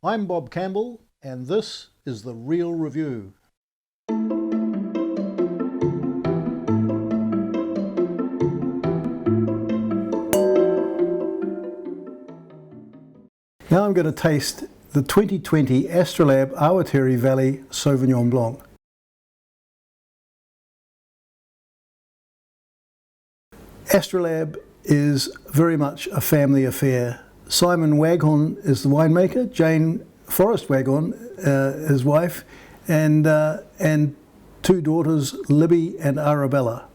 I'm Bob Campbell, and this is The Real Review. Now I'm going to taste the 2020 Astrolabe Awatere Valley Sauvignon Blanc. Astrolabe is very much a family affair. Simon Waghorn is the winemaker, Jane Forrest Waghorn, his wife, and two daughters, Libby and Arabella.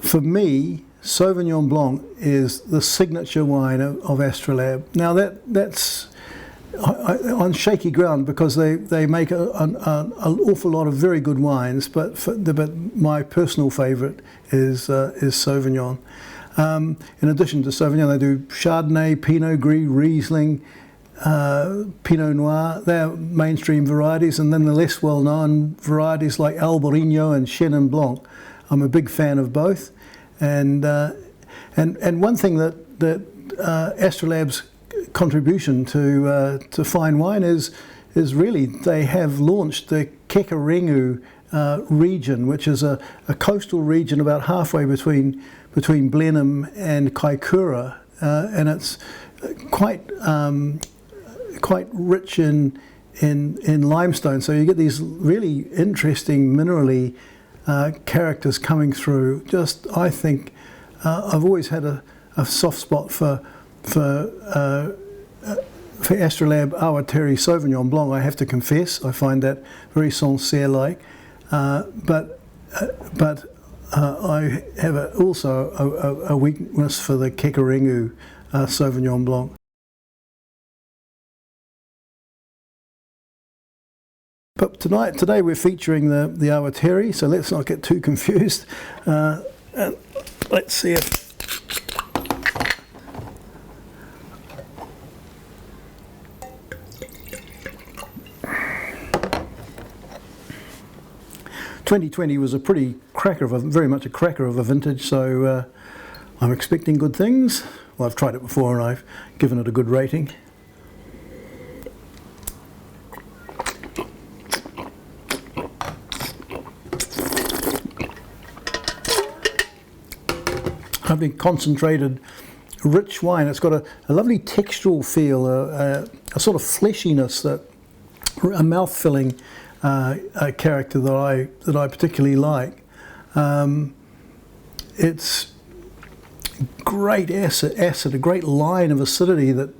For me, Sauvignon Blanc is the signature wine of Astrolabe. Now that's on shaky ground because they make an awful lot of very good wines, but my personal favourite is Sauvignon. In addition to Sauvignon, they do Chardonnay, Pinot Gris, Riesling, Pinot Noir. They're mainstream varieties, and then the less well-known varieties like Albarino and Chenin Blanc. I'm a big fan of both, and one thing that Astrolabe's contribution to fine wine is really they have launched the Kekarengu region, which is a coastal region about halfway between Blenheim and Kaikoura, and it's quite rich in limestone. So you get these really interesting minerally characters coming through. I think I've always had a soft spot for Astrolabe Awatere Sauvignon Blanc. I have to confess, I find that very Sancerre-like, but I have also a weakness for the Kekarengu Sauvignon Blanc. But today we're featuring the Awatere, so let's not get too confused. Let's see if 2020 was a pretty very much a cracker of a vintage, so I'm expecting good things. Well, I've tried it before and I've given it a good rating. I think concentrated, rich wine. It's got a lovely textural feel, a sort of fleshiness, a mouth-filling character that I particularly like. It's great acid, a great line of acidity that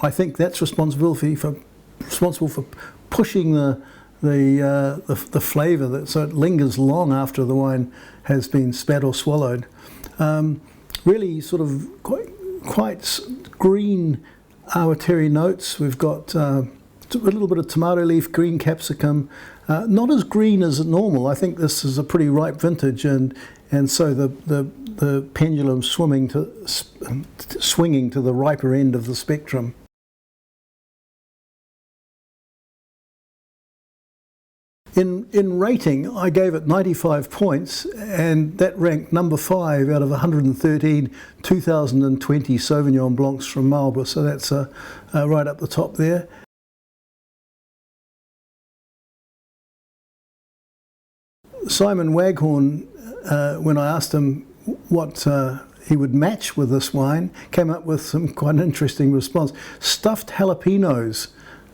I think that's responsible for pushing the flavour, so it lingers long after the wine has been spat or swallowed. Really sort of quite green Awatere notes. We've got a little bit of tomato leaf, green capsicum, not as green as normal. I think this is a pretty ripe vintage, and so the pendulum swinging to the riper end of the spectrum. In rating, I gave it 95 points, and that ranked number 5 out of 113 2020 Sauvignon Blancs from Marlborough, so that's right up the top there. Simon Waghorn, when I asked him what he would match with this wine, came up with some quite an interesting response. Stuffed jalapenos,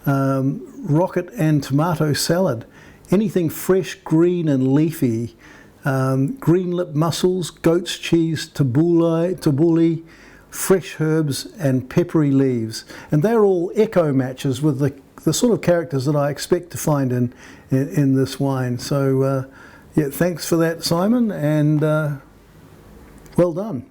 rocket and tomato salad. Anything fresh, green and leafy, green lip mussels, goat's cheese, tabbouleh, fresh herbs and peppery leaves. And they're all echo matches with the sort of characters that I expect to find in this wine. So yeah, thanks for that, Simon, and well done.